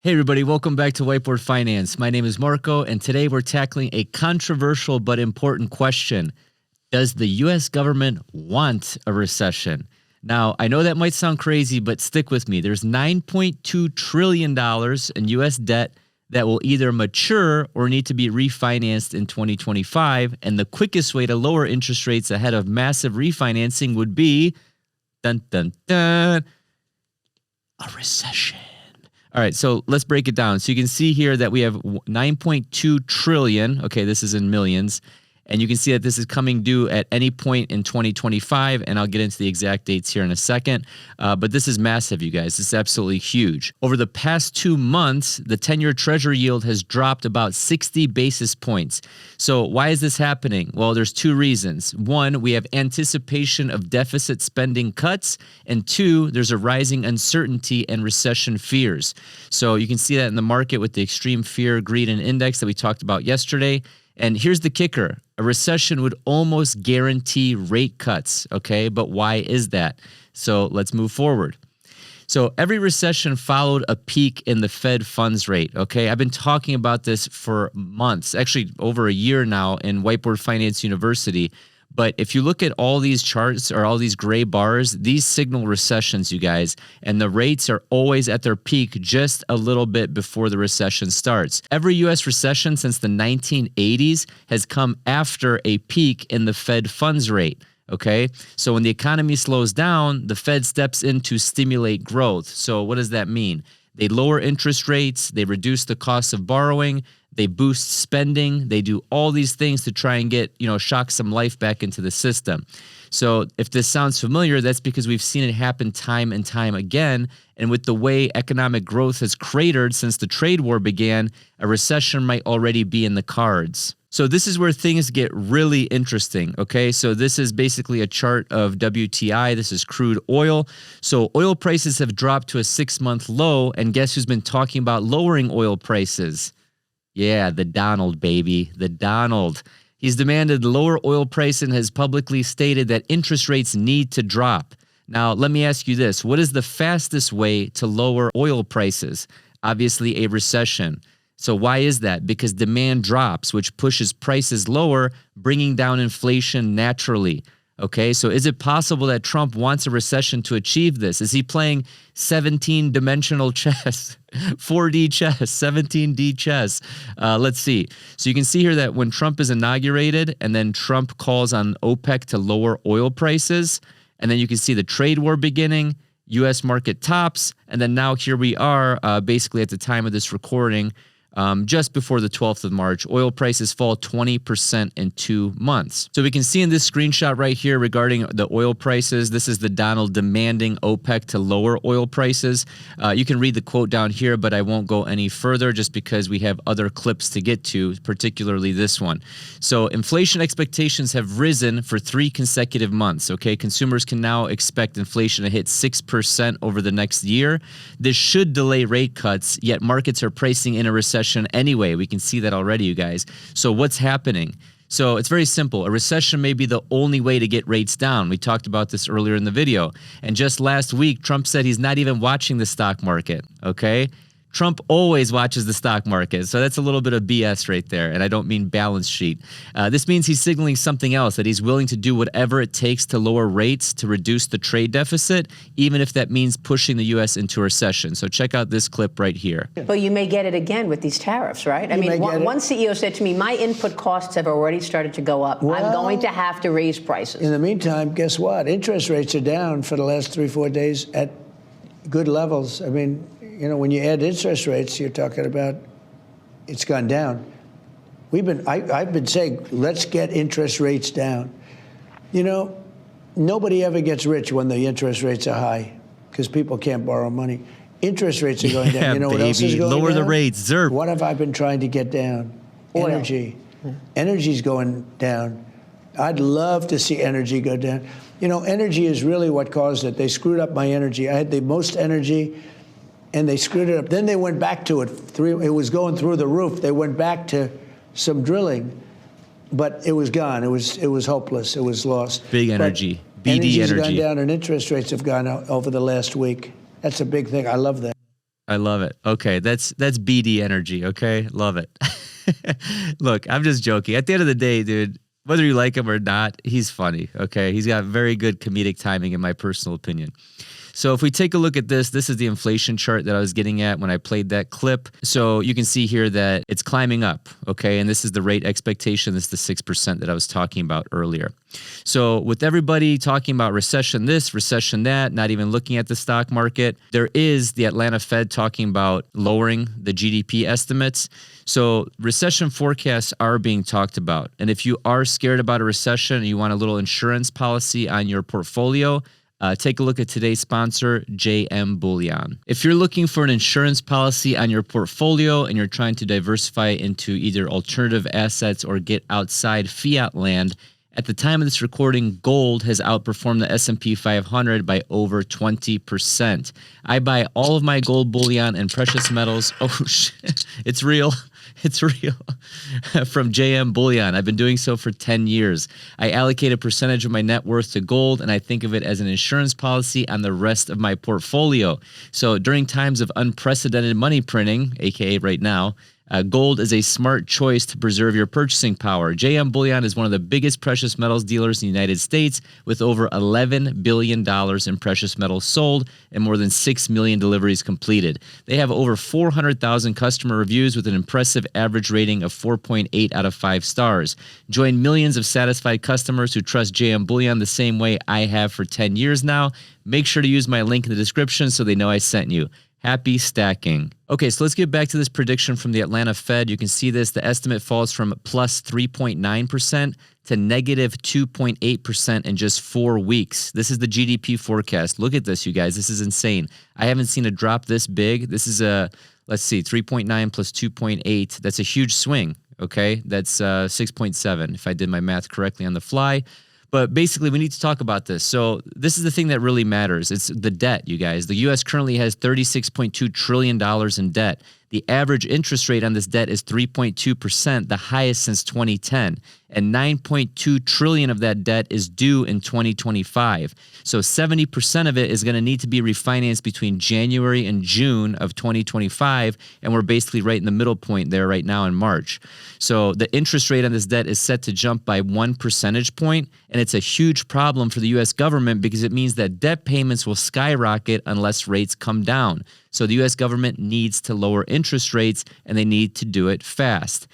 Hey everybody, welcome back to Whiteboard Finance. My name is Marco, and today we're tackling a controversial but important question. Does the U.S. government want a recession? Now, I know that might sound crazy, but stick with me. There's $9.2 trillion in U.S. debt that will either mature or need to be refinanced in 2025, and the quickest way to lower interest rates ahead of massive refinancing would be, dun, dun, dun, a recession. All right, so let's break it down. So you can see here that we have 9.2 trillion. Okay, this is in millions. And you can see that this is coming due at any point in 2025, and I'll get into the exact dates here in a second. But this is massive, you guys. This is absolutely huge. Over the past 2 months, the 10-year Treasury yield has dropped about 60 basis points. So why is this happening? Well, there's 2 reasons. 1, we have anticipation of deficit spending cuts, and 2, there's a rising uncertainty and recession fears. So you can see that in the market with the extreme fear, greed, and index that we talked about yesterday. And here's the kicker. A recession would almost guarantee rate cuts, okay? But why is that? So let's move forward. So every recession followed a peak in the Fed funds rate, okay? I've been talking about this for months, actually over a year now in Whiteboard Finance University. But if you look at all these charts or all these gray bars, these signal recessions, you guys, and the rates are always at their peak just a little bit before the recession starts. Every U.S. recession since the 1980s has come after a peak in the Fed funds rate. Okay, so when the economy slows down, the Fed steps in to stimulate growth. So what does that mean? They lower interest rates, they reduce the cost of borrowing, they boost spending, they do all these things to try and get, shock some life back into the system. So if this sounds familiar, that's because we've seen it happen time and time again. And with the way economic growth has cratered since the trade war began, a recession might already be in the cards. So this is where things get really interesting, okay? So this is basically a chart of WTI. This is crude oil. So oil prices have dropped to a 6-month low, and guess who's been talking about lowering oil prices? Yeah, the Donald, baby, the Donald. He's demanded lower oil price and has publicly stated that interest rates need to drop. Now, let me ask you this. What is the fastest way to lower oil prices? Obviously, a recession. So why is that? Because demand drops, which pushes prices lower, bringing down inflation naturally. Okay, so is it possible that Trump wants a recession to achieve this? Is he playing 17-dimensional chess, 4D chess, 17D chess? Let's see. So you can see here that when Trump is inaugurated and then Trump calls on OPEC to lower oil prices, and then you can see the trade war beginning, U.S. market tops, and then now here we are basically at the time of this recording, just before the 12th of March, oil prices fall 20% in 2 months. So we can see in this screenshot right here regarding the oil prices, this is the Donald demanding OPEC to lower oil prices. You can read the quote down here, but I won't go any further just because we have other clips to get to, particularly this one. So inflation expectations have risen for 3 consecutive months, okay? Consumers can now expect inflation to hit 6% over the next year. This should delay rate cuts, yet markets are pricing in a recession anyway. We can see that already, you guys. So what's happening? So it's very simple. A recession may be the only way to get rates down. We talked about this earlier in the video. And just last week, Trump said he's not even watching the stock market, okay? Trump always watches the stock market. So that's a little bit of BS right there. And I don't mean balance sheet. This means he's signaling something else, that he's willing to do whatever it takes to lower rates to reduce the trade deficit, even if that means pushing the U.S. into a recession. So check out this clip right here. But you may get it again with these tariffs, right? I mean, one CEO said to me, my input costs have already started to go up. I'm going to have to raise prices. In the meantime, guess what? Interest rates are down for the last 3-4 days at good levels. I mean, when you add interest rates, you're talking about it's gone down. I've been saying, let's get interest rates down. Nobody ever gets rich when the interest rates are high because people can't borrow money. Interest rates are going down. You know what else is going down? Lower the rates, ZERP. What have I been trying to get down? Oil. Energy. Energy's going down. I'd love to see energy go down. Energy is really what caused it. They screwed up my energy. I had the most energy, and they screwed it up. Then they went back to it. It was going through the roof. They went back to some drilling, but it was gone. It was hopeless. It was lost. Big energy. BD energy. Energy's gone down, and interest rates have gone up over the last week. That's a big thing. I love that. I love it. Okay, that's BD energy. Okay, love it. Look, I'm just joking. At the end of the day, dude, whether you like him or not, he's funny. Okay, he's got very good comedic timing, in my personal opinion. So if we take a look at this is the inflation chart that I was getting at when I played that clip. So you can see here that it's climbing up, okay? And this is the rate expectation. This is the 6% that I was talking about earlier. So with everybody talking about recession this, recession that, not even looking at the stock market, there is the Atlanta Fed talking about lowering the GDP estimates. So recession forecasts are being talked about. And if you are scared about a recession and you want a little insurance policy on your portfolio, take a look at today's sponsor, JM Bullion. If you're looking for an insurance policy on your portfolio and you're trying to diversify into either alternative assets or get outside fiat land, at the time of this recording, gold has outperformed the S&P 500 by over 20%. I buy all of my gold bullion and precious metals. Oh, shit. It's real. It's real. From JM Bullion. I've been doing so for 10 years. I allocate a percentage of my net worth to gold, and I think of it as an insurance policy on the rest of my portfolio. So during times of unprecedented money printing, aka right now, gold is a smart choice to preserve your purchasing power. JM Bullion is one of the biggest precious metals dealers in the United States, with over $11 billion in precious metals sold and more than 6 million deliveries completed. They have over 400,000 customer reviews with an impressive average rating of 4.8 out of 5 stars. Join millions of satisfied customers who trust JM Bullion the same way I have for 10 years now. Make sure to use my link in the description so they know I sent you. Happy stacking. Okay, so let's get back to this prediction from the Atlanta Fed. You can see this. The estimate falls from plus 3.9% to negative 2.8% in just 4 weeks. This is the GDP forecast. Look at this, you guys. This is insane. I haven't seen a drop this big. This is let's see, 3.9 plus 2.8. That's a huge swing, okay? That's 6.7 if I did my math correctly on the fly. But basically, we need to talk about this. So this is the thing that really matters. It's the debt, you guys. The U.S. currently has $36.2 trillion in debt. The average interest rate on this debt is 3.2%, the highest since 2010. And $9.2 trillion of that debt is due in 2025. So 70% of it is going to need to be refinanced between January and June of 2025. And we're basically right in the middle point there right now in March. So the interest rate on this debt is set to jump by 1 percentage point. And it's a huge problem for the U.S. government because it means that debt payments will skyrocket unless rates come down. So the U.S. government needs to lower interest rates, and they need to do it fast.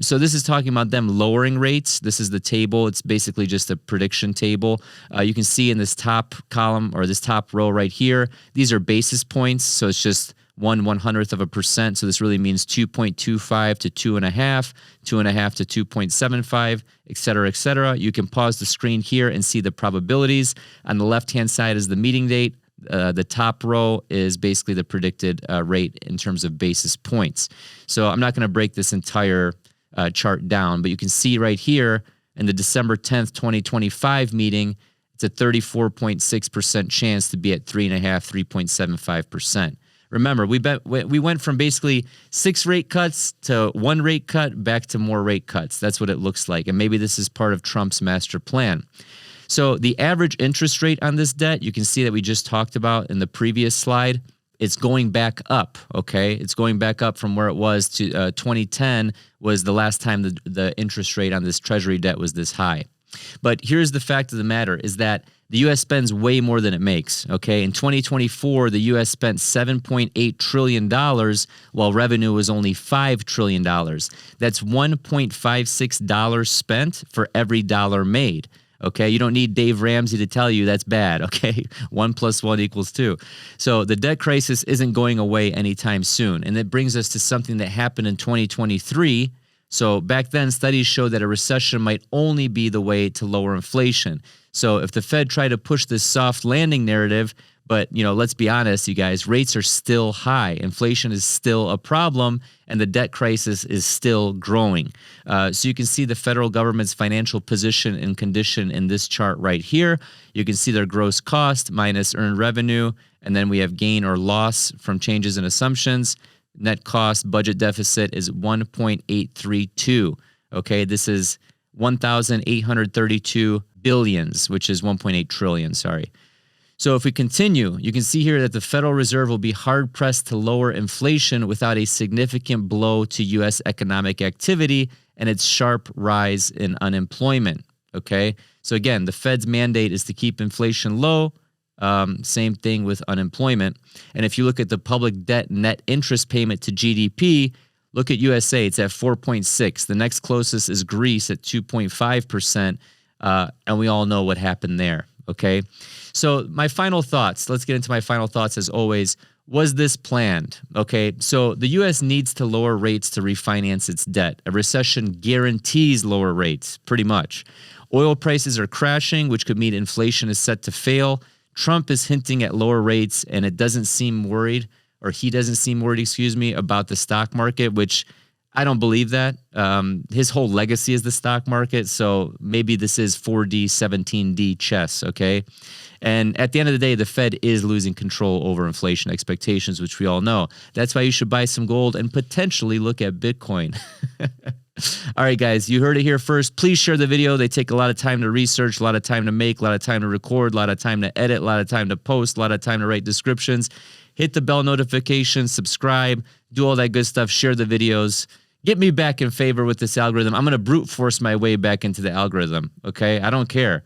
So this is talking about them lowering rates. This is the table. It's basically just a prediction table. You can see in this top column or this top row right here, these are basis points. So it's just 1/100%. So this really means 2.25 to 2.5, 2.5 to 2.75, et cetera, et cetera. You can pause the screen here and see the probabilities. On the left-hand side is the meeting date. The top row is basically the predicted rate in terms of basis points. So I'm not going to break this entire chart down, but you can see right here in the December 10th, 2025 meeting, it's a 34.6% chance to be at 3.75%. Remember, we went from basically 6 rate cuts to 1 rate cut back to more rate cuts. That's what it looks like. And maybe this is part of Trump's master plan. So the average interest rate on this debt, you can see that we just talked about in the previous slide, it's going back up, okay? It's going back up from where it was to 2010 was the last time the interest rate on this treasury debt was this high. But here's the fact of the matter is that the U.S. spends way more than it makes, okay? In 2024, the U.S. spent $7.8 trillion while revenue was only $5 trillion. That's $1.56 spent for every dollar made. Okay, you don't need Dave Ramsey to tell you that's bad, okay? 1 + 1 = 2. So the debt crisis isn't going away anytime soon. And that brings us to something that happened in 2023. So back then, studies showed that a recession might only be the way to lower inflation. So if the Fed tried to push this soft landing narrative, but, you know, let's be honest, you guys, rates are still high. Inflation is still a problem, and the debt crisis is still growing. So you can see the federal government's financial position and condition in this chart right here. You can see their gross cost minus earned revenue, and then we have gain or loss from changes in assumptions. Net cost budget deficit is 1.832. Okay, this is 1,832 billions, which is 1.8 trillion, sorry. So if we continue, you can see here that the Federal Reserve will be hard-pressed to lower inflation without a significant blow to U.S. economic activity and its sharp rise in unemployment, okay? So again, the Fed's mandate is to keep inflation low. Same thing with unemployment. And if you look at the public debt net interest payment to GDP, look at USA, it's at 4.6. The next closest is Greece at 2.5%, and we all know what happened there, okay? So my final thoughts, let's get into my final thoughts as always. Was this planned? Okay, so the U.S. needs to lower rates to refinance its debt. A recession guarantees lower rates, pretty much. Oil prices are crashing, which could mean inflation is set to fail. Trump is hinting at lower rates, and it doesn't seem worried, or he doesn't seem worried, excuse me, about the stock market, which I don't believe that. His whole legacy is the stock market, so maybe this is 4D, 17D chess, okay? And at the end of the day, the Fed is losing control over inflation expectations, which we all know. That's why you should buy some gold and potentially look at Bitcoin. All right, guys, you heard it here first. Please share the video. They take a lot of time to research, a lot of time to make, a lot of time to record, a lot of time to edit, a lot of time to post, a lot of time to write descriptions. Hit the bell notification, subscribe, do all that good stuff, share the videos. Get me back in favor with this algorithm. I'm going to brute force my way back into the algorithm, okay? I don't care.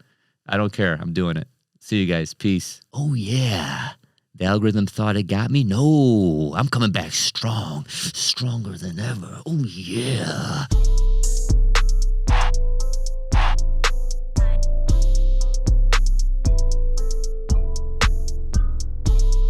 I don't care. I'm doing it. See you guys. Peace. Oh, yeah. The algorithm thought it got me? No. I'm coming back strong. Stronger than ever. Oh, yeah.